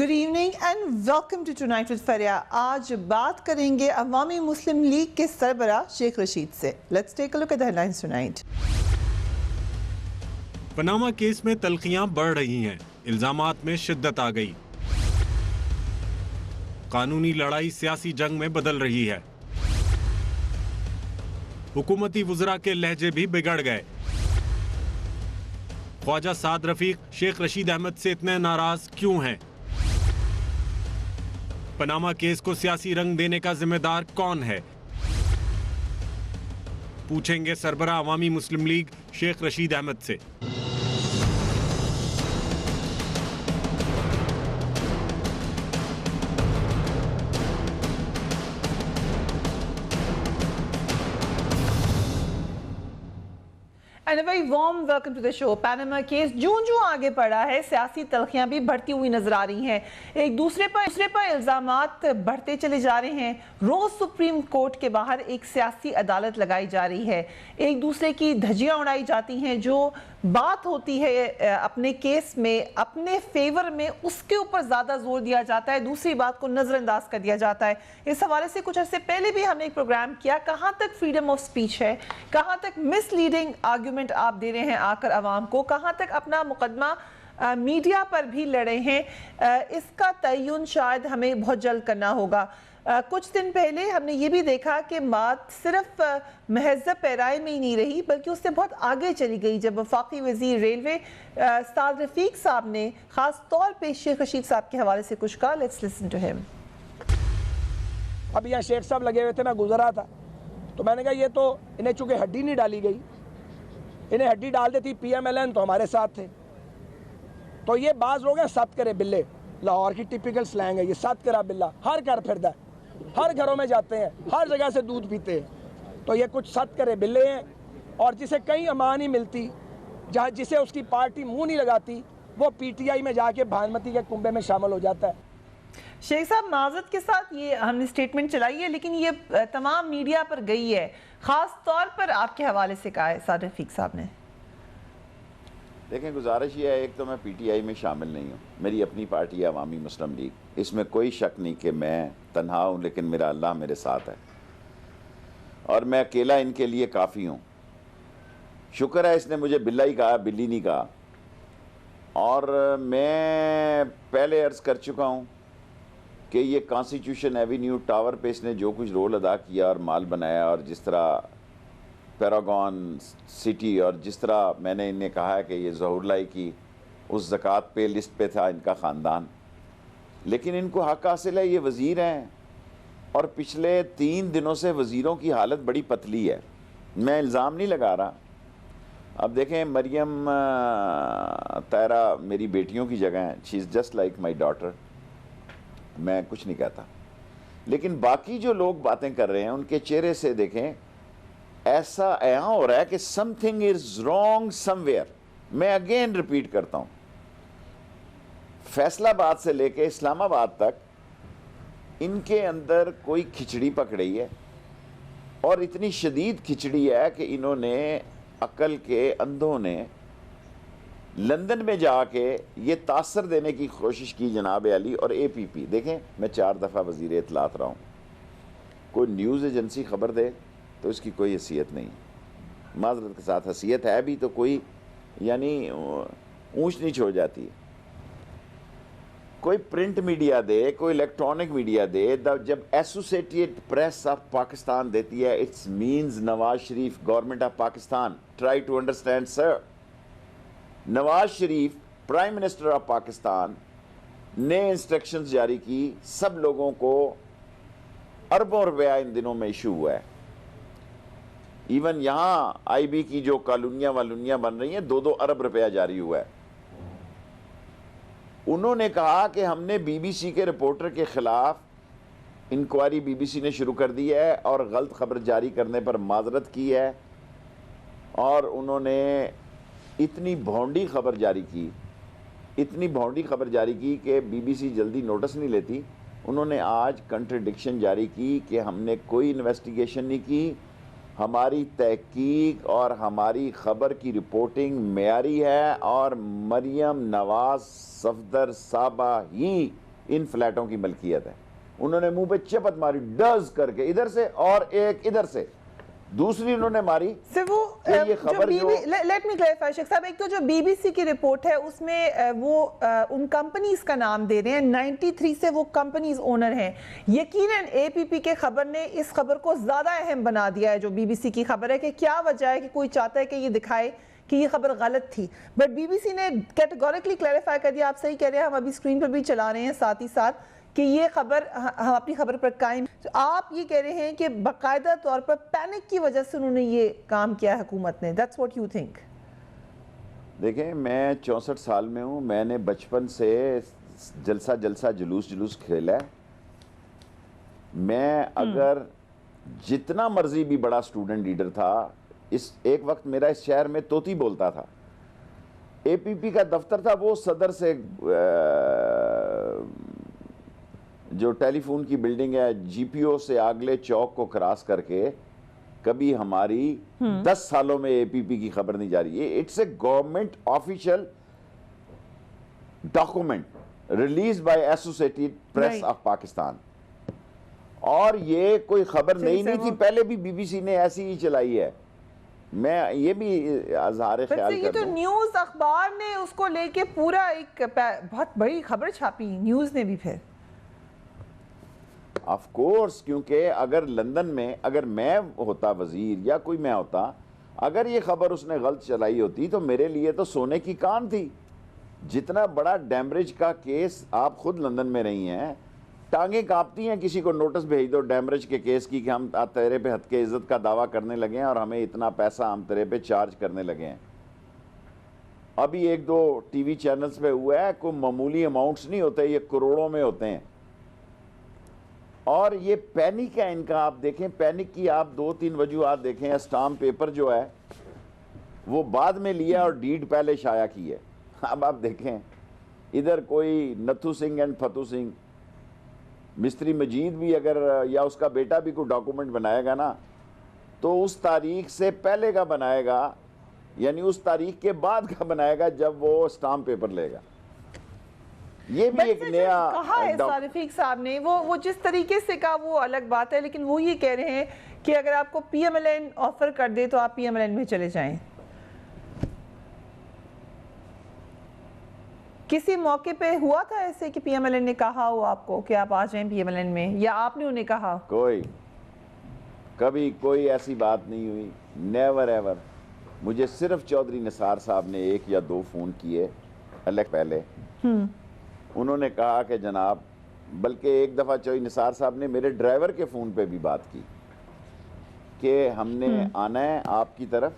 Good evening and welcome to tonight with Fareeha. آج بات کریں گے عوامی مسلم لیگ کے سربراہ شیخ رشید سے۔ Let's take a look at the head lines tonight. Panama case میں تلخیاں بڑھ رہی ہیں، الزامات میں شدت آ گئی، قانونی لڑائی سیاسی جنگ میں بدل رہی ہے، حکومتی وزراء کے لہجے بھی بگڑ گئے۔ خواجہ سعد رفیق شیخ رشید احمد سے اتنے ناراض کیوں ہیں؟ پاناما کیس کو سیاسی رنگ دینے کا ذمہ دار کون ہے؟ پوچھیں گے سربراہ عوامی مسلم لیگ شیخ رشید احمد سے۔ And a very warm welcome to the show. Panama case جوں آگے پڑا ہے، سیاسی تلخیاں بھی بڑھتی ہوئی نظر آ رہی ہیں، ایک دوسرے پر الزامات بڑھتے چلے جا رہے ہیں۔ روز سپریم کورٹ کے باہر ایک سیاسی عدالت لگائی جا رہی ہے، ایک دوسرے کی دھجیاں اڑائی جاتی ہیں، جو بات ہوتی ہے اپنے کیس میں اپنے فیور میں اس کے اوپر زیادہ زور دیا جاتا ہے، دوسری بات کو نظر انداز کر دیا جاتا ہے۔ اس حوالے سے کچھ عرصے پہلے بھی ہم نے ایک پروگرام کیا، کہاں تک فریڈم آف سپیچ ہے، کہاں تک مس لیڈنگ آرگیومنٹ آپ دے رہے ہیں آ کر عوام کو، کہاں تک اپنا مقدمہ میڈیا پر بھی لڑے ہیں، اس کا تعین شاید ہمیں بہت جلد کرنا ہوگا۔ کچھ دن پہلے ہم نے یہ بھی دیکھا کہ بات صرف مہذب پیرائے میں ہی نہیں رہی، بلکہ اس سے بہت آگے چلی گئی جب وفاقی وزیر ریلوے سعد رفیق صاحب نے خاص طور پہ شیخ رشید صاحب کے حوالے سے کچھ کہا۔ لیٹس لسن ٹو ہم۔ اب یہاں شیخ صاحب لگے ہوئے تھے، میں گزرا تھا تو میں نے کہا یہ تو انہیں چونکہ ہڈی نہیں ڈالی گئی، انہیں ہڈی ڈال دیتی پی ایم ایل این تو ہمارے ساتھ تھے۔ تو یہ بعض لوگ ہیں ست کرے بلے، لاہور کی ٹیپیکل سلینگ ہے یہ، ست کرا بلا، ہر گھر پھردا ہے، ہر گھروں میں جاتے ہیں، ہر جگہ سے دودھ پیتے ہیں۔ تو یہ کچھ ست کرے بلے ہیں، اور جسے کہیں امان نہیں ملتی، جسے اس کی پارٹی منہ نہیں لگاتی، وہ پی ٹی آئی میں جا کے بھانمتی کے کنبے میں شامل ہو جاتا ہے۔ شیخ صاحب معذرت کے ساتھ یہ ہم نے سٹیٹمنٹ چلائی ہے، لیکن یہ تمام میڈیا پر گئی ہے، خاص طور پر آپ کے حوالے سے کہا ہے سعد رفیق صاحب نے۔ دیکھیں گزارش یہ ہے، ایک تو میں پی ٹی آئی میں شامل نہیں ہوں، میری اپنی پارٹی ہے عوامی مسلم لیگ، اس میں کوئی شک نہیں کہ میں تنہا ہوں، لیکن میرا اللہ میرے ساتھ ہے اور میں اکیلا ان کے لیے کافی ہوں۔ شکر ہے اس نے مجھے بلا ہی کہا، بلی نہیں کہا۔ اور میں پہلے عرض کر چکا ہوں کہ یہ کانسٹیٹیوشن ایوینیو ٹاور پہ اس نے جو کچھ رول ادا کیا اور مال بنایا، اور جس طرح پیراگون سٹی، اور جس طرح میں نے انہیں کہا ہے کہ یہ ظہور لائی کی اس زکوٰۃ پہ لسٹ پہ تھا ان کا خاندان، لیکن ان کو حق حاصل ہے، یہ وزیر ہیں، اور پچھلے 3 دنوں سے وزیروں کی حالت بڑی پتلی ہے۔ میں الزام نہیں لگا رہا۔ اب دیکھیں مریم طاہرہ میری بیٹیوں کی جگہ ہیں، she is just like my daughter, میں کچھ نہیں کہتا، لیکن باقی جو لوگ باتیں کر رہے ہیں ان کے چہرے سے دیکھیں ایسا یہاں ہو رہا ہے کہ some thing is wrong some where. میں اگین ریپیٹ کرتا ہوں، فیصل آباد سے لے کے اسلام آباد تک ان کے اندر کوئی کھچڑی پکڑی ہے، اور اتنی شدید کھچڑی ہے کہ انہوں نے عقل کے اندھوں نے لندن میں جا کے یہ تاثر دینے کی کوشش کی جناب علی اور اے پی پی۔ دیکھیں میں 4 دفعہ وزیر اطلاعات رہا ہوں، کوئی نیوز ایجنسی خبر دے تو اس کی کوئی حیثیت نہیں، معذرت کے ساتھ حیثیت ہے بھی تو کوئی یعنی اونچ نیچ ہو جاتی ہے۔ کوئی پرنٹ میڈیا دے، کوئی الیکٹرانک میڈیا دے، جب ایسوسیٹیڈ پریس آف پاکستان دیتی ہے it's means Nawaz Sharif government of Pakistan. Try to understand sir, Nawaz Sharif prime minister of Pakistan نے انسٹرکشنز جاری کی، سب لوگوں کو اربوں روپیہ ان دنوں میں ایشو ہوا ہے۔ ایون یہاں آئی بی کی جو کالونیاں والونیاں بن رہی ہیں 2-2 ارب روپیہ جاری ہوا ہے۔ انہوں نے کہا کہ ہم نے بی بی سی کے رپورٹر کے خلاف انکوائری بی بی سی نے شروع کر دی ہے اور غلط خبر جاری کرنے پر معذرت کی ہے، اور انہوں نے اتنی بھونڈی خبر جاری کی کہ بی بی سی جلدی نوٹس نہیں لیتی۔ انہوں نے آج کنٹرڈکشن جاری کی کہ ہم نے کوئی انویسٹیگیشن نہیں کی، ہماری تحقیق اور ہماری خبر کی رپورٹنگ معیاری ہے، اور مریم نواز صفدر صاحبہ ہی ان فلیٹوں کی ملکیت ہے. انہوں نے منہ پہ چپت ماری ڈز کر کے ادھر سے اور ایک ادھر سے, دوسری انہوں نے ماری. صرف وہ یہ خبر جو لیٹ می کلیریفائی شیخ صاحب, ایک تو جو بی بی سی کی رپورٹ ہے اس میں وہ ان کمپنیز کا نام دے رہے ہیں, 93 سے وہ کمپنیز اونر ہیں. یقیناً اے پی پی کے خبر نے اس خبر کو زیادہ اہم بنا دیا ہے جو بی بی سی کی خبر ہے, کہ کیا وجہ ہے کہ کوئی چاہتا ہے کہ یہ دکھائے کہ یہ خبر غلط تھی, بٹ بی بی سی نے کیٹیگوریکلی کلیریفائی کر دیا. آپ صحیح کہہ رہے ہیں, ہم ابھی اسکرین پر بھی چلا رہے ہیں ساتھ ہی ساتھ, کہ یہ خبر ہم اپنی خبر پر قائم. آپ یہ کہہ رہے ہیں کہ باقاعدہ طور پر پینک کی وجہ سے انہوں نے یہ کام کیا حکومت نے. That's what you think. دیکھیں, میں 64 سال میں ہوں, میں نے بچپن سے جلسہ جلوس کھیلا ہے. میں اگر جتنا مرضی بھی بڑا اسٹوڈنٹ لیڈر تھا, اس ایک وقت میرا اس شہر میں طوطی بولتا تھا. اے پی پی کا دفتر تھا, وہ صدر سے جو ٹیلی فون کی بلڈنگ ہے جی پی او سے اگلے چوک کو کراس کر کے کبھی ہماری 10 سالوں میں اے پی پی کی خبر نہیں جاری. It's a government official document release by Associated Press of Pakistan, اور یہ کوئی خبر نہیں تھی. پہلے بھی بی بی سی نے ایسی ہی چلائی ہے. میں یہ بھی اظہار خیال یہ تو نیوز اخبار نے اس کو لے کے پورا ایک بہت بڑی خبر چھاپی, نیوز نے بھی. پھر آف کورس, کیونکہ اگر لندن میں اگر میں ہوتا وزیر یا کوئی میں ہوتا, اگر یہ خبر اس نے غلط چلائی ہوتی تو میرے لیے تو سونے کی کان تھی. جتنا بڑا ڈیمریج کا کیس, آپ خود لندن میں رہی ہیں, ٹانگیں کانپتی ہیں کسی کو نوٹس بھیج دو ڈیمریج کے کیس کی کہ ہم تیرے پہ حد کے عزت کا دعویٰ کرنے لگے ہیں اور ہمیں اتنا پیسہ ہم تیرے پہ چارج کرنے لگے ہیں. ابھی 1-2 ٹی وی چینلز پہ ہوا ہے, کوئی معمولی اماؤنٹس نہیں ہوتے, یہ کروڑوں میں ہوتے ہیں. اور یہ پینک ہے ان کا. آپ دیکھیں پینک کی آپ 2-3 وجوہات دیکھیں. اسٹامپ پیپر جو ہے وہ بعد میں لیا اور ڈیڈ پہلے شائع کی ہے. اب آپ دیکھیں ادھر کوئی نتھو سنگھ اینڈ فتو سنگھ, مستری مجید بھی اگر یا اس کا بیٹا بھی کوئی ڈاکومنٹ بنائے گا نا, تو اس تاریخ سے پہلے کا بنائے گا, یعنی اس تاریخ کے بعد کا بنائے گا جب وہ اسٹامپ پیپر لے گا. یہ بھی ایک نیا کہا ہے رفیق صاحب نے, وہ جس طریقے سے کہا وہ الگ بات ہے, لیکن وہ یہ کہہ رہے ہیں کہ اگر آپ کو P M L N offer کر دے تو آپ پی ایم ایل این میں چلے جائیں. کسی موقع پہ ہوا تھا ایسے کہ پی ایم ایل این نے کہا ہو آپ کو کہ آپ آ جائیں پی ایم ایل این میں, یا آپ نے انہیں کہا؟ کبھی کوئی ایسی بات نہیں ہوئی, نیور ایور. مجھے صرف چودھری نثار صاحب نے 1 یا 2 فون کیے الیکٹ پہلے. انہوں نے کہا کہ جناب, بلکہ ایک دفعہ چودھری نثار صاحب نے میرے ڈرائیور کے فون پہ بھی بات کی کہ ہم نے آنا ہے آپ کی طرف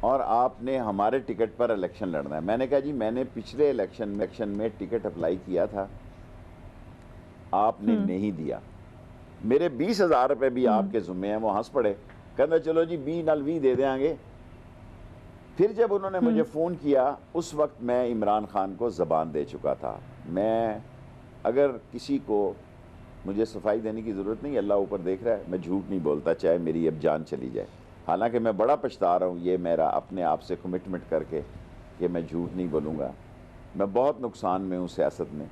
اور آپ نے ہمارے ٹکٹ پر الیکشن لڑنا ہے. میں نے کہا جی میں نے پچھلے الیکشن میں ٹکٹ اپلائی کیا تھا, آپ نے نہیں دیا. میرے 20,000 روپے بھی آپ کے ذمے ہیں. وہ ہنس پڑے, کہنا چلو جی 20 دے دیں گے. پھر جب انہوں نے مجھے فون کیا, اس وقت میں عمران خان کو زبان دے چکا تھا. میں اگر کسی کو مجھے صفائی دینے کی ضرورت نہیں, اللہ اوپر دیکھ رہا ہے, میں جھوٹ نہیں بولتا چاہے میری اب جان چلی جائے. حالانکہ میں بڑا پچھتا رہا ہوں یہ میرا اپنے آپ سے کمٹمنٹ کر کے کہ میں جھوٹ نہیں بولوں گا. میں بہت نقصان میں ہوں سیاست میں.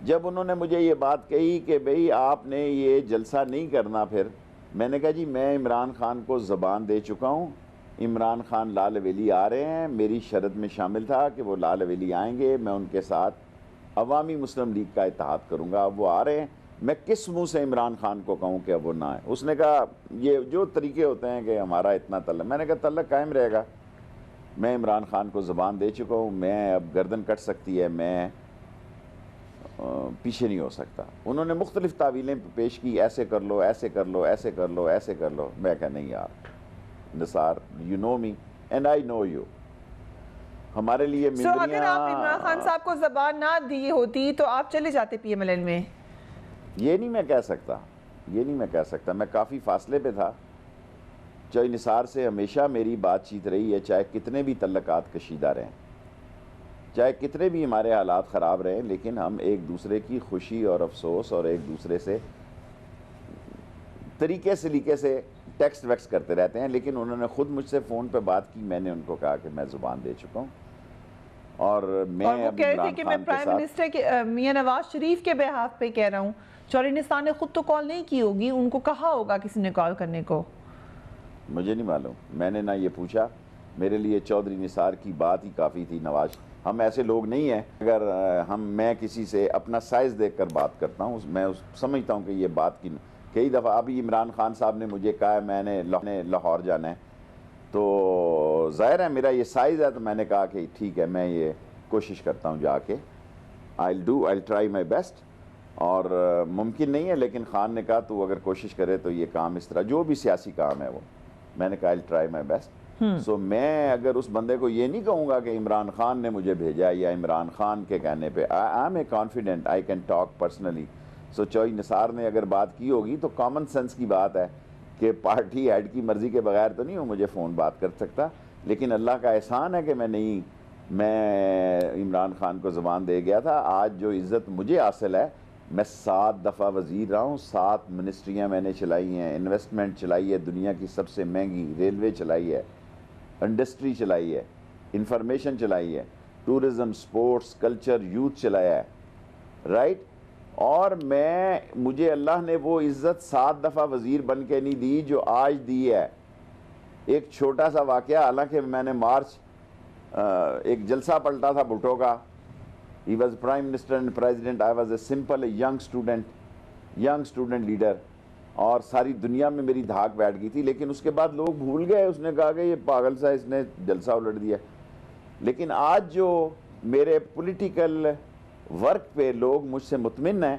جب انہوں نے مجھے یہ بات کہی کہ بھئی آپ نے یہ جلسہ نہیں کرنا, پھر میں نے کہا جی میں عمران خان کو زبان دے چکا ہوں, عمران خان لال ویلی آ رہے ہیں, میری شرط میں شامل تھا کہ وہ لال ویلی آئیں گے, میں ان کے ساتھ عوامی مسلم لیگ کا اتحاد کروں گا. اب وہ آ رہے ہیں, میں کس منہ سے عمران خان کو کہوں کہ اب وہ نہ آئے. اس نے کہا یہ جو طریقے ہوتے ہیں کہ ہمارا اتنا تعلق, میں نے کہا تعلق قائم رہے گا. میں عمران خان کو زبان دے چکا ہوں, میں اب گردن کٹ سکتی ہے, میں پیچھے نہیں ہو سکتا. انہوں نے مختلف تعویلیں پیش کی, ایسے کر لو, ایسے کر لو, ایسے کر لو, ایسے کر لو. میں کہا نہیں یار Nisar, you know me and I know you. ہمارے لیے اگر آپ عمران خان صاحب کو زبان نہ دی ہوتی تو آپ چلے جاتے پی ایم ایل این میں؟ یہ نہیں میں کہہ سکتا. میں کافی فاصلے پہ تھا. چودھری نثار سے ہمیشہ میری بات چیت رہی ہے, چاہے کتنے بھی تعلقات کشیدہ رہیں, چاہے کتنے بھی ہمارے حالات خراب رہیں, لیکن ہم ایک دوسرے کی خوشی اور افسوس اور ایک دوسرے سے طریقے سلیقے سے ٹیکسٹ ویکس کرتے رہتے ہیں. لیکن انہوں نے خود مجھ سے فون پہ بات کی, میں نے ان کو کہا کہ میں زبان دے چکا ہوں اور میں اور وہ اب کہہ رہے تھے عمران کہ میں خان کے پرائم ساتھ منسٹر کے میاں نواز شریف کے بیہاف پہ کہہ رہا ہوں. چودھری نثار نے خود تو کال نہیں کی ہوگی, ان کو کہا ہوگا کسی نے کال کرنے کو. مجھے نہیں معلوم, میں نے نہ یہ پوچھا. میرے لیے چودھری نثار کی بات ہی کافی تھی. نواز, ہم ایسے لوگ نہیں ہیں اگر میں کسی سے اپنا سائز دیکھ کر بات کرتا ہوں, میں سمجھتا ہوں کہ یہ بات کی. کئی دفعہ ابھی عمران خان صاحب نے مجھے کہا میں نے لاہور جانا ہے, تو ظاہر ہے میرا یہ سائز ہے, تو میں نے کہا کہ ٹھیک ہے میں یہ کوشش کرتا ہوں جا کے, I'll try my best. اور ممکن نہیں ہے, لیکن خان نے کہا تو اگر کوشش کرے تو یہ کام اس طرح, جو بھی سیاسی کام ہے وہ, میں نے کہا I'll try my best. سو میں اگر اس بندے کو یہ نہیں کہوں گا کہ عمران خان نے مجھے بھیجا یا عمران خان کے کہنے پہ, I'm a confident, I can talk personally. سو چودھری نثار نے اگر بات کی ہوگی تو کامن سینس کی بات ہے کہ پارٹی ہیڈ کی مرضی کے بغیر تو نہیں ہوں مجھے فون بات کر سکتا. لیکن اللہ کا احسان ہے کہ میں عمران خان کو زبان دے گیا تھا. آج جو عزت مجھے حاصل ہے, میں 7 دفعہ وزیر رہا ہوں, 7 منسٹریاں میں نے چلائی ہیں, انویسٹمنٹ چلائی ہے, دنیا کی سب سے مہنگی ریلوے چلائی ہے, انڈسٹری چلائی ہے, انفارمیشن چلائی ہے, ٹورزم, سپورٹس, کلچر, یوتھ چلایا ہے, رائٹ. اور مجھے اللہ نے وہ عزت 7 دفعہ وزیر بن کے نہیں دی جو آج دی ہے. ایک چھوٹا سا واقعہ, حالانکہ میں نے مارچ ایک جلسہ پلٹا تھا بھٹو کا, he was prime minister and president, I was a simple young student leader, اور ساری دنیا میں میری دھاک بیٹھ گئی تھی. لیکن اس کے بعد لوگ بھول گئے, اس نے کہا کہ یہ پاگل سا اس نے جلسہ الٹ دیا. لیکن آج جو میرے پولیٹیکل ورک پہ لوگ مجھ سے مطمئن ہیں,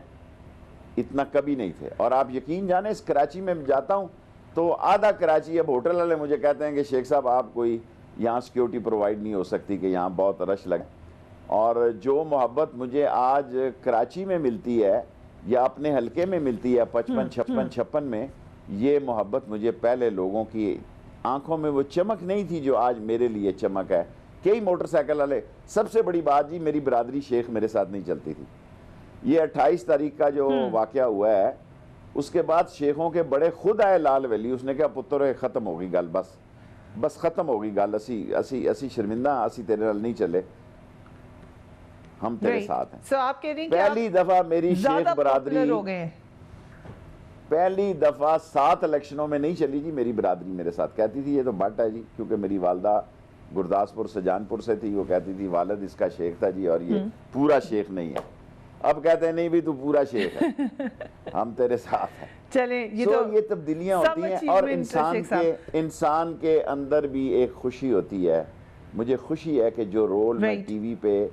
اتنا کبھی نہیں تھے. اور آپ یقین جانیں, اس کراچی میں جاتا ہوں تو آدھا کراچی, اب ہوٹل والے مجھے کہتے ہیں کہ شیخ صاحب آپ کوئی یہاں سیکیورٹی پرووائڈ نہیں ہو سکتی کہ یہاں بہت رش لگے. اور جو محبت مجھے آج کراچی میں ملتی ہے یا اپنے حلقے میں ملتی ہے 55-56 میں, یہ محبت مجھے پہلے لوگوں کی آنکھوں میں وہ چمک نہیں تھی جو آج میرے لیے چمک ہے. کئی موٹر سائیکل والے, سب سے بڑی بات جی, میری برادری شیخ میرے ساتھ نہیں چلتی تھی. یہ 28 تاریخ کا جو واقعہ ہوا ہے, اس کے بعد شیخوں کے بڑے خود آئے لال ویلی. اس نے کہا پتر ختم ہوگی گل, بس ختم ہوگی گل, اسی شرمندہ, اسی تیرے نال نہیں چلے, ہم تیرے ساتھ ہیں. سو آپ کہہ رہی ہیں کہ پہلی دفعہ میری شیخ برادری ہو گئے ہیں. پہلی دفعہ 7 الیکشنوں میں نہیں چلی جی میری برادری میرے ساتھ. کہتی تھی یہ تو بٹ ہے جی, کیونکہ میری والدہ گرداسپور سجانپور سے تھی. وہ کہتی تھی والد اس کا شیخ تھا جی, اور یہ پورا شیخ نہیں ہے. اب کہتے ہیں نہیں بھی تو پورا شیخ ہے, ہم تیرے ساتھ ہیں. چلیں, یہ تبدیلیاں ہوتی ہیں, اور انسان کے اندر بھی ایک خوشی ہوتی ہے. مجھے خوشی ہے کہ جو رول میں ٹی وی پہ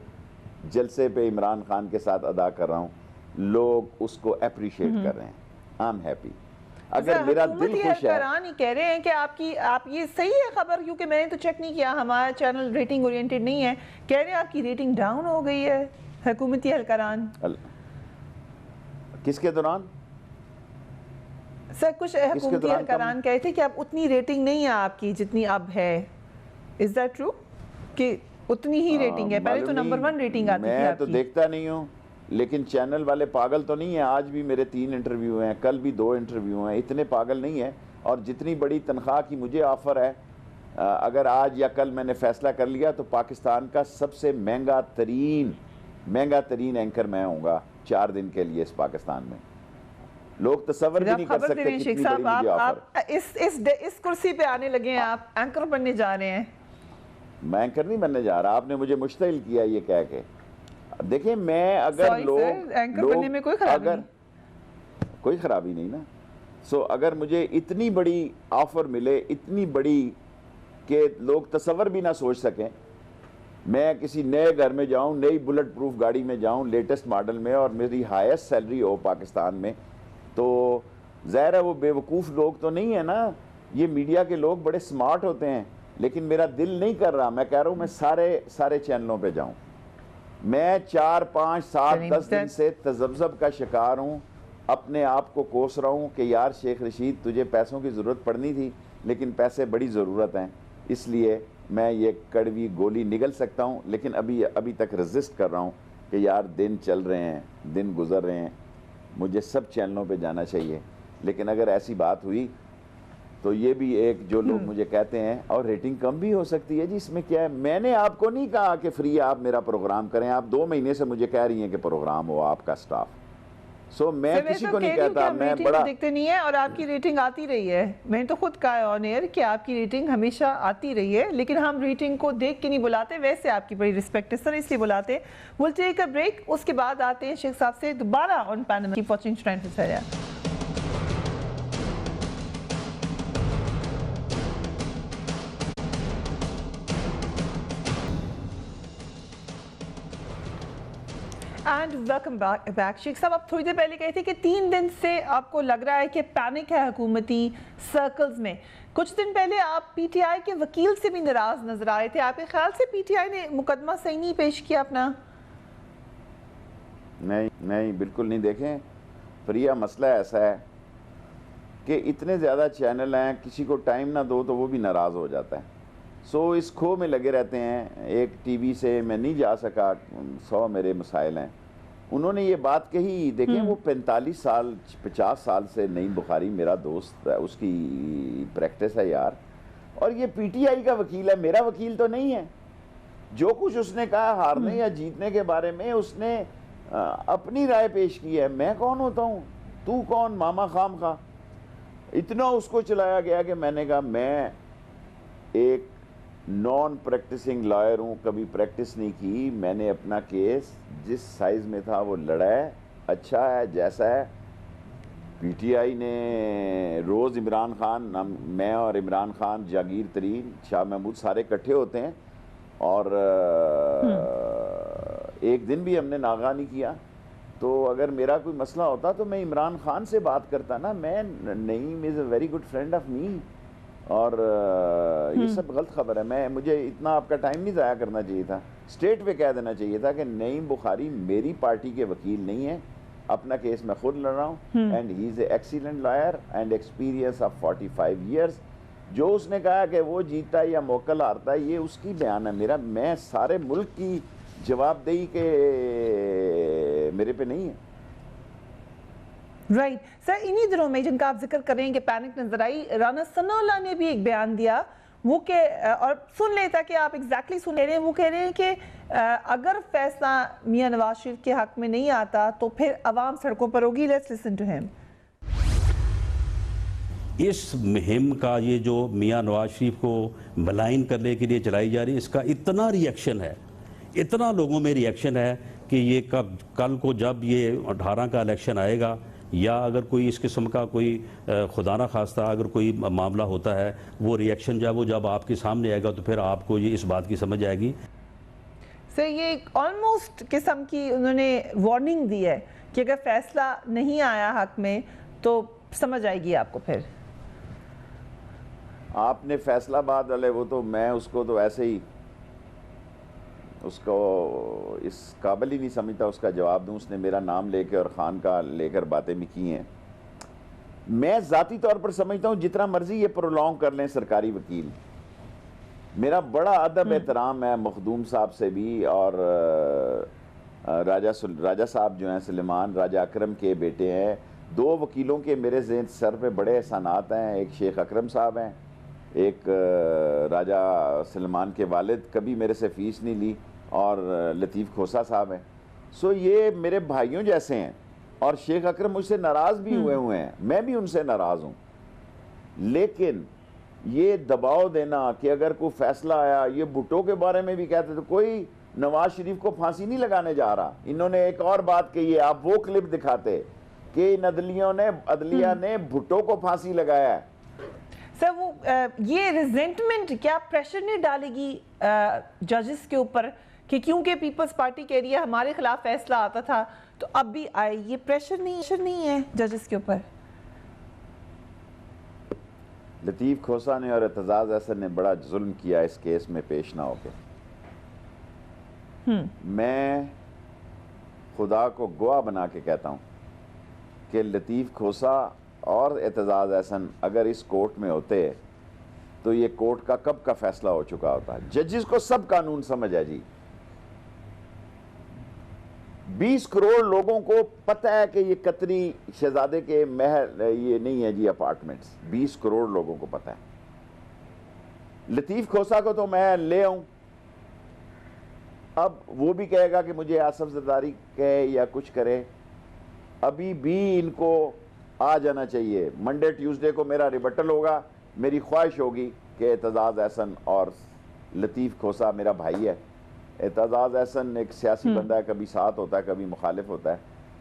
جلسے پہ عمران خان کے ساتھ ادا کر رہا ہوں, لوگ اس کو اپریشیٹ کر رہے ہیں. I am happy. اگر میرا دل خوش ہے, ہی کہہ رہے ہیں کہ آپ یہ صحیح ہے خبر, کیونکہ میں نے تو چیک نہیں کیا, ہمارا چینل ریٹنگ اورینٹڈ نہیں ہے. کہہ رہے ہیں آپ کی ریٹنگ ڈاؤن ہو گئی ہے حکومتی اہلکاران. کس کے دوران سر کچھ حکومتی اہلکاران کہے تھے کہ اب اتنی ریٹنگ نہیں ہے آپ کی جتنی اب ہے. از دیٹ ٹرو کہ اتنی ہی ریٹنگ ہے؟ پہلے تو نمبر 1 ریٹنگ آتی تھی آپ کی. میں تو دیکھتا نہیں ہوں, لیکن چینل والے پاگل تو نہیں ہیں. آج بھی میرے 3 انٹرویو ہیں, کل بھی 2 انٹرویو ہیں. اتنے پاگل نہیں ہیں. اور جتنی بڑی تنخواہ کی مجھے آفر ہے, اگر آج یا کل میں نے فیصلہ کر لیا تو پاکستان کا سب سے مہنگا ترین اینکر میں ہوں گا 4 دن کے لیے اس پاکستان میں. لوگ تصور بھی نہیں کر سکتے کتنی بڑی مجھے آفر. اس کرسی پہ آنے لگے ہیں, آپ اینکر بننے جا رہے ہیں. میں اینکر نہیں بننے جا رہا, آپ نے مجھے مشتعل کیا یہ کہہ کے. دیکھیں میں اگر اینکر بننے میں کوئی خرابی نہیں نا. سو اگر مجھے اتنی بڑی آفر ملے, اتنی بڑی کہ لوگ تصور بھی نہ سوچ سکیں, میں کسی نئے گھر میں جاؤں, نئی بلٹ پروف گاڑی میں جاؤں, لیٹسٹ ماڈل میں, اور میری ہائیسٹ سیلری ہو پاکستان میں, تو ظاہر ہے وہ بے وقوف لوگ تو نہیں ہیں نا. یہ میڈیا کے لوگ بڑے سمارٹ ہوتے ہیں, لیکن میرا دل نہیں کر رہا. میں کہہ رہا ہوں میں سارے چینلوں پہ جاؤں. میں 4 5 7 10 دن سے تذبذب کا شکار ہوں, اپنے آپ کو کوس رہا ہوں کہ یار شیخ رشید تجھے پیسوں کی ضرورت پڑنی تھی, لیکن پیسے بڑی ضرورت ہیں, اس لیے میں یہ کڑوی گولی نگل سکتا ہوں. لیکن ابھی تک ریزسٹ کر رہا ہوں کہ یار دن چل رہے ہیں, دن گزر رہے ہیں, مجھے سب چینلوں پہ جانا چاہیے. لیکن اگر ایسی بات ہوئی تو یہ بھی ایک جو لوگ مجھے کہتے ہیں، اور ریٹنگ کم بھی ہو سکتی ہے جی، اس میں کیا ہے؟ میں نے آپ کو نہیں کہا کہ فری آپ میرا پروگرام کریں، آپ 2 مہینے سے مجھے کہہ رہی ہیں کہ پروگرام ہو آپ کا سٹاف. سو میں کسی کو نہیں کہتا، میں بڑا دیکھتے نہیں ہے اور آپ کی ریٹنگ آتی رہی ہے. میں نے تو خود کہا ہے آن ایئر کہ آپ کی ریٹنگ ہمیشہ آتی رہی ہے، لیکن ہم ریٹنگ کو دیکھ کے نہیں بلاتے، ویسے آپ کی بڑی رسپیکٹ ہے سر، اس لیے بلاتے. we'll take a break، اس کے بعد آتے ہیں شیخ صاحب سے دوبارہ on Panama. keep watching Strand for Syria. And welcome back. Sheikh صاحب آپ تھوڑی دیر پہلے کہے تھے کہ 3 دن سے آپ کو لگ رہا ہے کہ پینک ہے حکومتی سرکلز میں. کچھ دن پہلے آپ پی ٹی آئی کے وکیل سے بھی ناراض نظر آئے تھے. آپ کے خیال سے پی ٹی آئی نے مقدمہ صحیح نہیں پیش کیا اپنا؟ نہیں بالکل نہیں. دیکھیں فریہ، مسئلہ ایسا ہے کہ اتنے زیادہ چینل ہیں، کسی کو ٹائم نہ دو تو وہ بھی ناراض ہو جاتا ہے. سو اس کھو میں لگے رہتے ہیں. ایک ٹی وی سے میں نہیں جا سکا، 100 میرے مسائل ہیں. انہوں نے یہ بات کہی، دیکھیں وہ 45 سال 50 سال سے نعیم بخاری میرا دوست ہے، اس کی پریکٹس ہے یار، اور یہ پی ٹی آئی کا وکیل ہے، میرا وکیل تو نہیں ہے. جو کچھ اس نے کہا ہارنے یا جیتنے کے بارے میں، اس نے اپنی رائے پیش کی ہے. میں کون ہوتا ہوں؟ تو کون؟ ماما خام خواہ. اتنا اس کو چلایا گیا کہ میں نے کہا میں ایک نان پریکٹسنگ لائر ہوں، کبھی پریکٹس نہیں کی. میں نے اپنا کیس جس سائز میں تھا وہ لڑا ہے. اچھا ہے جیسا ہے. پی ٹی آئی نے روز عمران خان، میں اور عمران خان، جاگیر ترین، شاہ محمود سارے اکٹھے ہوتے ہیں، اور ایک دن بھی ہم نے ناغہ نہیں کیا. تو اگر میرا کوئی مسئلہ ہوتا تو میں عمران خان سے بات کرتا نا. میں Naeem is a very good friend of me. اور یہ سب غلط خبر ہے. مجھے اتنا آپ کا ٹائم نہیں ضائع کرنا چاہیے تھا. اسٹیٹ پہ کہہ دینا چاہیے تھا کہ نعیم بخاری میری پارٹی کے وکیل نہیں ہے، اپنا کیس میں خود لڑ رہا ہوں. And he is a excellent lawyer and experience of 45 years. جو اس نے کہا کہ وہ جیتا ہے یا موکل ہارتا ہے، یہ اس کی بیان ہے. میں سارے ملک کی جواب دہی کے میرے پہ نہیں ہے. Right sir. انہی دنوں میں جن کا آپ ذکر کر رہے ہیں کہ پینک نظر آئی، رانا ثناء اللہ نے بھی ایک بیان دیا، وہ کہ اور سن لے تاکہ آپ ایگزیکٹلی سن لے رہے ہیں. وہ کہہ رہے ہیں کہ اگر فیصلہ میاں نواز شریف کے حق میں نہیں آتا تو پھر عوام سڑکوں پر ہوگی. لیٹس لسن ٹو ہم. اس مہم کا یہ جو میاں نواز شریف کو ملائن کرنے کے لیے چلائی جا رہی ہے، اس کا اتنا ریئیکشن ہے، اتنا لوگوں میں ریئیکشن ہے کہ یہ کل کو جب یہ 18 کا الیکشن آئے گا، یا اگر کوئی اس قسم کا کوئی خدا نہ خواستہ اگر کوئی معاملہ ہوتا ہے، وہ ریئیکشن جب آپ کے سامنے آئے گا تو پھر آپ کو یہ اس بات کی سمجھ آئے گی. سر یہ آلموسٹ قسم کی انہوں نے وارننگ دی ہے کہ اگر فیصلہ نہیں آیا حق میں تو سمجھ آئے گی آپ کو. پھر آپ نے فیصلہ آباد والے، وہ تو میں اس کو تو ایسے ہی اس کو اس قابل ہی نہیں سمجھتا اس کا جواب دوں. اس نے میرا نام لے کے اور خان کا لے کر باتیں بھی کی ہیں. میں ذاتی طور پر سمجھتا ہوں جتنا مرضی یہ پرولونگ کر لیں سرکاری وکیل. میرا بڑا ادب احترام ہے مخدوم صاحب سے بھی، اور راجہ صاحب جو ہیں سلیمان راجہ اکرم کے بیٹے ہیں. 2 وکیلوں کے میرے ذہن سر پہ بڑے احسانات ہیں. ایک شیخ اکرم صاحب ہیں، ایک راجہ سلمان کے والد، کبھی میرے سے فیس نہیں لی، اور لطیف کھوسا صاحب ہیں. سو یہ میرے بھائیوں جیسے ہیں. اور شیخ اکرم مجھ سے ناراض بھی ہوئے ہیں، میں بھی ان سے ناراض ہوں. لیکن یہ دباؤ دینا کہ اگر کوئی فیصلہ آیا، یہ بھٹو کے بارے میں بھی کہتے تھے، کوئی نواز شریف کو پھانسی نہیں لگانے جا رہا. انہوں نے ایک اور بات کہی ہے، آپ وہ کلپ دکھاتے کہ ان عدلیہ نے بھٹو کو پھانسی لگایا ہے. سر وہ یہ ریزنٹمنٹ کیا پریشر نہیں ڈالے گی ججز کے اوپر کہ کیونکہ پیپلز پارٹی کہہ رہی ہے ہمارے خلاف فیصلہ آتا تھا تو اب بھی آئے؟ یہ پریشر نہیں ہے ججز کے اوپر؟ لطیف کھوسا نے اور اعتزاز احسن نے بڑا ظلم کیا اس کیس میں پیش نہ ہو کے. میں خدا کو گواہ بنا کے کہتا ہوں کہ لطیف کھوسا اور اعتزاز احسن اگر اس کورٹ میں ہوتے تو یہ کورٹ کا کب کا فیصلہ ہو چکا ہوتا. ججز کو سب قانون سمجھ ہے جی. 20 کروڑ لوگوں کو پتہ ہے کہ یہ قطری شہزادے کے محل یہ نہیں ہے جی اپارٹمنٹس. 20 کروڑ لوگوں کو پتہ ہے. لطیف کھوسا کو تو میں لے آؤں, اب وہ بھی کہے گا کہ مجھے آصف زرداری کہے یا کچھ کرے, ابھی بھی ان کو آ جانا چاہیے. منڈے ٹیوزڈے کو میرا ریبٹل ہوگا. میری خواہش ہوگی کہ اعتزاز احسن اور لطیف کھوسا میرا بھائی ہے. اعتزاز احسن ایک سیاسی بندہ ہے, کبھی ساتھ ہوتا ہے کبھی مخالف ہوتا ہے,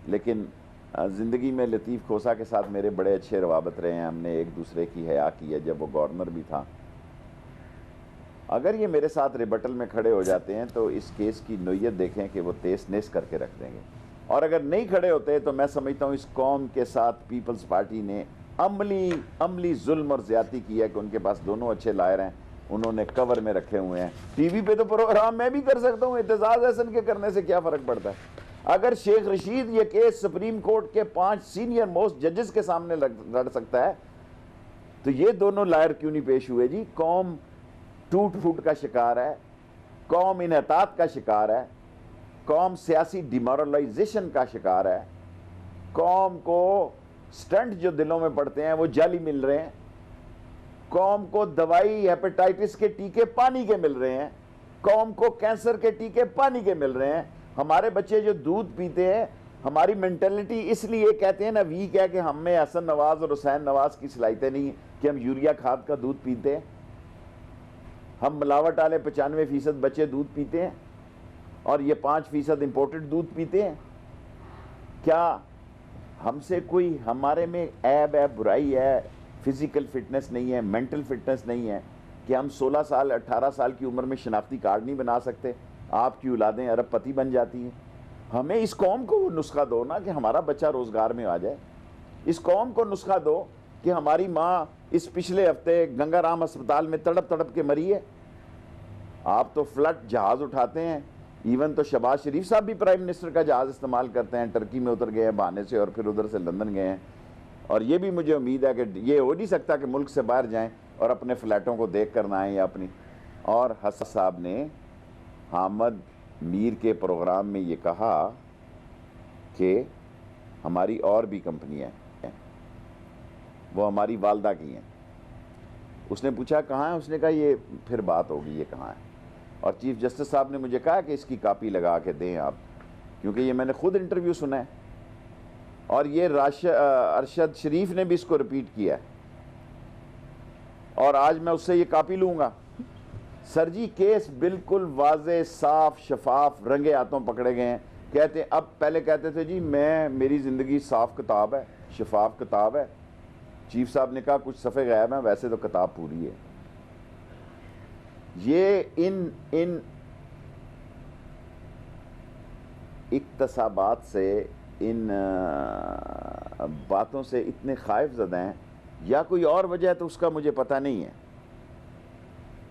لیکن زندگی میں لطیف کھوسا کے ساتھ میرے بڑے اچھے روابط رہے ہیں. ہم نے ایک دوسرے کی حیا کی ہے جب وہ گورنر بھی تھا. اگر یہ میرے ساتھ ریبٹل میں کھڑے ہو جاتے ہیں تو اس کیس کی نوعیت دیکھیں کہ وہ تیز نیس کر کے رکھ دیں گے, اور اگر نہیں کھڑے ہوتے تو میں سمجھتا ہوں اس قوم کے ساتھ پیپلز پارٹی نے عملی ظلم اور زیادتی کی ہے کہ ان کے پاس دونوں اچھے لائر ہیں, انہوں نے کور میں رکھے ہوئے ہیں. ٹی وی پہ تو پروگرام میں بھی کر سکتا ہوں, اعتزاز احسن کے کرنے سے کیا فرق پڑتا ہے؟ اگر شیخ رشید یہ کیس سپریم کورٹ کے 5 سینئر موسٹ ججز کے سامنے لڑ سکتا ہے تو یہ دونوں لائر کیوں نہیں پیش ہوئے جی؟ قوم ٹوٹ پھوٹ کا شکار ہے, قوم انحطاط کا شکار ہے, قوم سیاسی ڈیمورلائزیشن کا شکار ہے, قوم کو سٹنٹ جو دلوں میں پڑتے ہیں وہ جعلی مل رہے ہیں, قوم کو دوائی ہیپیٹائٹس کے ٹیکے پانی کے مل رہے ہیں, قوم کو کینسر کے ٹیکے پانی کے مل رہے ہیں. ہمارے بچے جو دودھ پیتے ہیں, ہماری مینٹلٹی اس لیے کہتے ہیں نا ویک ہے کہ ہم میں حسن نواز اور حسین نواز کی صلاحیتیں نہیں ہیں کہ ہم یوریا کھاد کا دودھ پیتے ہیں. ہم ملاوٹ والے 95% بچے دودھ پیتے ہیں اور یہ 5% امپورٹڈ دودھ پیتے ہیں. کیا ہم سے کوئی ہمارے میں عیب ہے, برائی ہے, فزیکل فٹنس نہیں ہے, مینٹل فٹنس نہیں ہے کہ ہم 16 سال 18 سال کی عمر میں شناختی کارڈ نہیں بنا سکتے؟ آپ کی اولادیں ارب پتی بن جاتی ہیں. ہمیں اس قوم کو وہ نسخہ دو نا کہ ہمارا بچہ روزگار میں آ جائے. اس قوم کو نسخہ دو کہ ہماری ماں اس پچھلے ہفتے گنگا رام ہسپتال میں تڑپ کے مری ہے. آپ تو فلٹ جہاز اٹھاتے ہیں, ایون تو شہباز شریف صاحب بھی پرائم منسٹر کا جہاز استعمال کرتے ہیں, ٹرکی میں اتر گئے ہیں بہانے سے اور پھر ادھر سے لندن گئے ہیں. اور یہ بھی مجھے امید ہے کہ یہ ہو نہیں سکتا کہ ملک سے باہر جائیں اور اپنے فلیٹوں کو دیکھ کر نہ آئیں یا اپنی. اور حسن صاحب نے حامد میر کے پروگرام میں یہ کہا کہ ہماری اور بھی کمپنیاں ہیں, وہ ہماری والدہ کی ہیں. اس نے پوچھا کہاں ہے, اس نے کہا یہ پھر بات ہوگی یہ کہاں ہے. اور چیف جسٹس صاحب نے مجھے کہا کہ اس کی کاپی لگا کے دیں آپ, کیونکہ یہ میں نے خود انٹرویو سنا ہے اور یہ ارشد شریف نے بھی اس کو ریپیٹ کیا ہے, اور آج میں اس سے یہ کاپی لوں گا. سر جی کیس بالکل واضح, صاف, شفاف, رنگے ہاتھوں پکڑے گئے ہیں. کہتے اب پہلے کہتے تھے جی میری زندگی صاف کتاب ہے, شفاف کتاب ہے. چیف صاحب نے کہا کچھ صفحے غائب ہیں, ویسے تو کتاب پوری ہے. یہ ان اقتصابات سے, ان باتوں سے اتنے خائف زدہ ہیں, یا کوئی اور وجہ ہے تو اس کا مجھے پتہ نہیں ہے.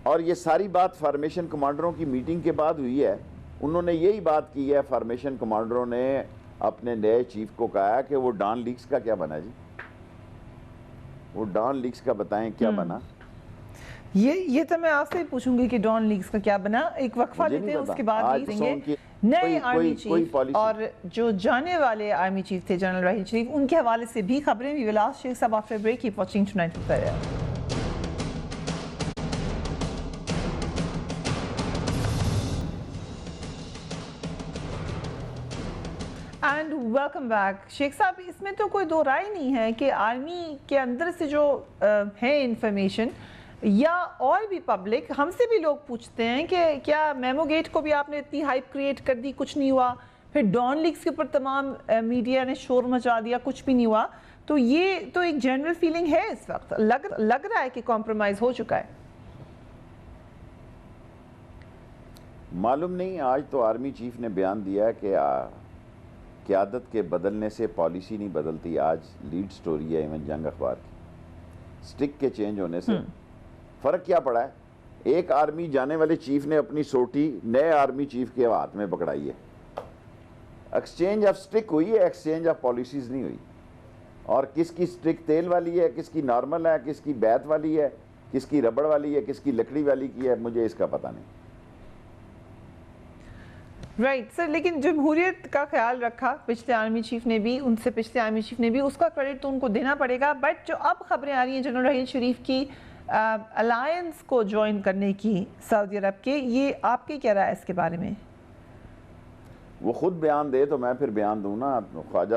اور یہ ساری بات فارمیشن کمانڈروں کی میٹنگ کے بعد ہوئی ہے. انہوں نے یہی بات کی ہے, فارمیشن کمانڈروں نے اپنے نئے چیف کو کہا کہ وہ ڈان لیکس کا کیا بنا جی, وہ ڈان لیکس کا بتائیں کیا بنا. یہ تو میں آپ سے پوچھوں گی کہ ڈان لیکس کا کیا بنا. ایک وقفہ دیتے ہیں, اس کے بعد دیں گے نئے آرمی چیف اور جو جانے والے آرمی چیف تھے جنرل راحیل شریف, ان کے حوالے سے بھی خبریں. وی ول آسک شیخ صاحب after break. Keep watching tonight too. And welcome back. Sheikh صاحب, اس میں تو کوئی دو رائے نہیں ہے کہ آرمی کے اندر سے جو ہے انفارمیشن یا اور بھی پبلک, ہم سے بھی لوگ پوچھتے ہیں کہ کیا میمو گیٹ کو بھی آپ نے اتنی ہائپ کریٹ کر دی, کچھ نہیں ہوا. پھر ڈان لیکس کے اوپر تمام میڈیا نے شور مچا دیا, کچھ بھی نہیں ہوا. تو یہ تو ایک جنرل فیلنگ ہے اس وقت, لگ رہا ہے کہ کمپرومائز ہو چکا ہے. معلوم نہیں. آج تو آرمی چیف نے بیان دیا ہے کہ قیادت کے بدلنے سے پالیسی نہیں بدلتی. آج لیڈ سٹوری ہے ایون جنگ اخبار کی. سٹک کے چینج ہونے سے فرق کیا پڑا ہے؟ ایک آرمی جانے والے چیف نے اپنی سوٹی نئے آرمی چیف کے ہاتھ میں پکڑائی ہے. ایکسچینج آف سٹک ہوئی ہے, ایکسچینج آف پالیسیز نہیں ہوئی. اور کس کی سٹک تیل والی ہے, کس کی نارمل ہے, کس کی بیت والی ہے, کس کی ربڑ والی ہے, کس کی لکڑی والی کی ہے, مجھے اس کا پتہ نہیں. رائٹ سر، لیکن جمہوریت کا خیال رکھا پچھلے آرمی چیف نے بھی، ان سے پچھلے آرمی چیف نے بھی، اس کا کریڈٹ تو ان کو دینا پڑے گا. بٹ جو اب خبریں آ رہی ہیں جنرل رحیل شریف کی الائنس کو جوائن کرنے کی سعودی عرب کے، یہ آپ کی کیا رائے ہے اس کے بارے میں؟ وہ خود بیان دے تو میں پھر بیان دوں نا. خواجہ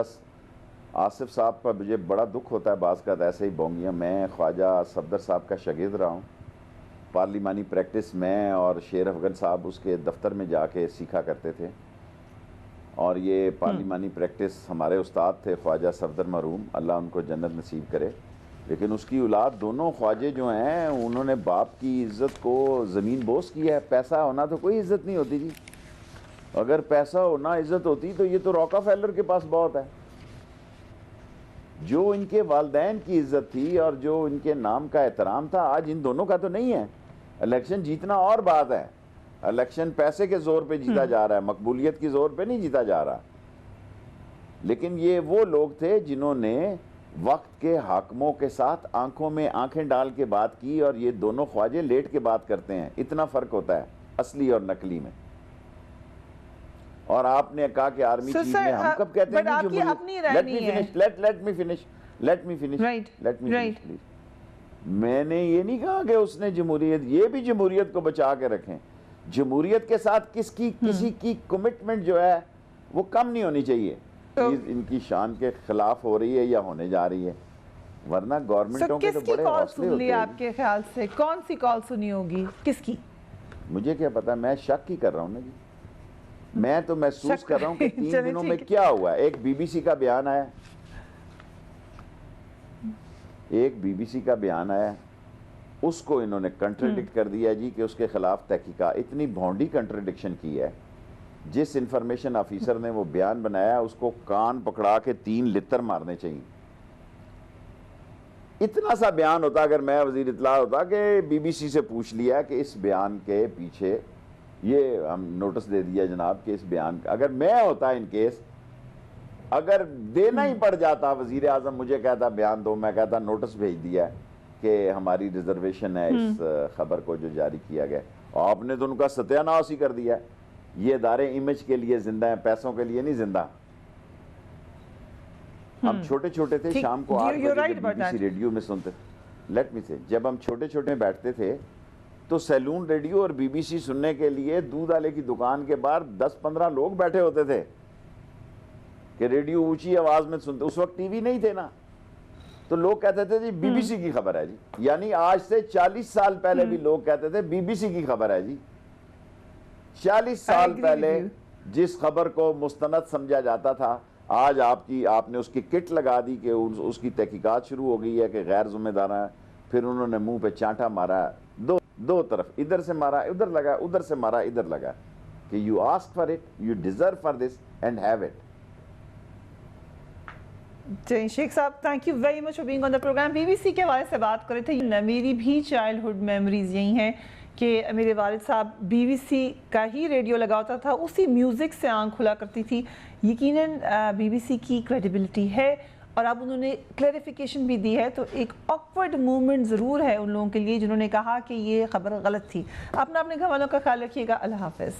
آصف صاحب کا مجھے بڑا دکھ ہوتا ہے بعض کا ایسے ہی بونگیاں. میں خواجہ صفدر صاحب کا شاگرد رہا ہوں. پارلیمانی پریکٹس میں اور شیر افغان صاحب اس کے دفتر میں جا کے سیکھا کرتے تھے، اور یہ پارلیمانی پریکٹس ہمارے استاد تھے خواجہ صفدر مرحوم، اللہ ان کو جنت نصیب کرے. لیکن اس کی اولاد دونوں خواجے جو ہیں انہوں نے باپ کی عزت کو زمین بوس کیا ہے. پیسہ ہونا تو کوئی عزت نہیں ہوتی جی. اگر پیسہ ہونا عزت ہوتی تو یہ تو روکا فیلر کے پاس بہت ہے. جو ان کے والدین کی عزت تھی اور جو ان کے نام کا احترام تھا آج ان دونوں کا تو نہیں ہے. الیکشن جیتنا اور بات ہے، الیکشن پیسے کے زور پہ جیتا جا رہا ہے، مقبولیت کی زور پہ نہیں جیتا جا رہا. لیکن یہ وہ لوگ تھے جنہوں نے وقت کے حاکموں کے ساتھ آنکھوں میں آنکھیں ڈال کے بات کی، اور یہ دونوں خواجے لیٹ کے بات کرتے ہیں. اتنا فرق ہوتا ہے اصلی اور نقلی میں. اور آپ نے کہا کہ آرمی چیف نے، ہم کب کہتے ہیں کہ لیٹ می فنش. میں نے یہ نہیں کہا کہ اس نے جمہوریت، یہ بھی جمہوریت کو بچا کے رکھیں. جمہوریت کے ساتھ کسی کی کمٹمنٹ جو ہے وہ کم نہیں ہونی چاہیے. چیز ان کی شان کے خلاف ہو رہی ہے یا ہونے جا رہی ہے، ورنہ گورنمنٹوں کے تو بڑے حوصلے ہوتے ہیں. آپ کے خیال سے کون سی کال سنی ہوگی، کس کی؟ مجھے کیا پتا، میں شک ہی کر رہا ہوں نا جی. میں تو محسوس کر رہا ہوں کہ 3 دنوں میں کیا ہوا. ایک بی بی سی کا بیان آیا، اس کو انہوں نے کنٹرڈکٹ کر دیا جی کہ اس کے خلاف تحقیقات. اتنی بھونڈی کنٹرڈکشن کی ہے. جس انفارمیشن آفیسر نے وہ بیان بنایا اس کو کان پکڑا کے 3 لتر مارنے چاہیے. اتنا سا بیان ہوتا اگر میں وزیر اطلاع ہوتا کہ بی بی سی سے پوچھ لیا کہ اس بیان کے پیچھے یہ ہم نوٹس دے دیا جناب کہ اس بیان کا، اگر میں ہوتا ان کیس، اگر دینا ہی پڑ جاتا وزیر اعظم مجھے کہتا بیان دو، میں کہتا نوٹس بھیج دیا کہ ہماری ریزرویشن ہے اس خبر کو جو جاری کیا گیا. آپ نے تو ان کا ستیہ ناش ہی کر دیا. یہ ادارے امیج کے لیے زندہ ہیں، پیسوں کے لیے نہیں زندہ. ہم چھوٹے چھوٹے تھے، شام کو 8 بجے بی بی سی ریڈیو میں سنتے. لیٹ می سے، جب ہم چھوٹے چھوٹے بیٹھتے تھے تو سیلون ریڈیو اور بی بی سی سننے کے لیے دودھ والے کی دکان کے باہر 10-15 لوگ بیٹھے ہوتے تھے کہ ریڈیو اونچی آواز میں سنتے. اس وقت ٹی وی نہیں تھے نا، تو لوگ کہتے تھے جی بی بی سی کی خبر ہے جی. یعنی آج سے 40 سال پہلے بھی لوگ کہتے تھے بی بی سی کی خبر ہے جی. 40 سال پہلے جس خبر کو مستند سمجھا جاتا تھا، آج آپ نے اس کی کٹ لگا دی کہ اس کی تحقیقات شروع ہو گئی ہے کہ غیر ذمہ دارہ. پھر انہوں نے منہ پہ چانٹا مارا، دو طرف، ادھر سے مارا ادھر لگا، ادھر سے مارا ادھر لگا کہ you ask for it, you deserve for this and have it. Sheikh صاحب thank you very much for being on the programme. B B C کے حوالے سے بات کر رہے تھے. میری بھی چائلڈہڈ میموریز یہی ہیں کہ میرے والد صاحب بی بی سی کا ہی ریڈیو لگا ہوتا تھا، اسی میوزک سے آنکھ کھلا کرتی تھی. یقیناً بی بی سی کی کریڈیبلٹی ہے، اور اب انہوں نے کلیریفیکیشن بھی دی ہے. تو ایک آکورڈ مومنٹ ضرور ہے ان لوگوں کے لیے جنہوں نے کہا کہ یہ خبر غلط تھی. اپنا اپنے گھر والوں کا خیال رکھیے گا. اللہ حافظ.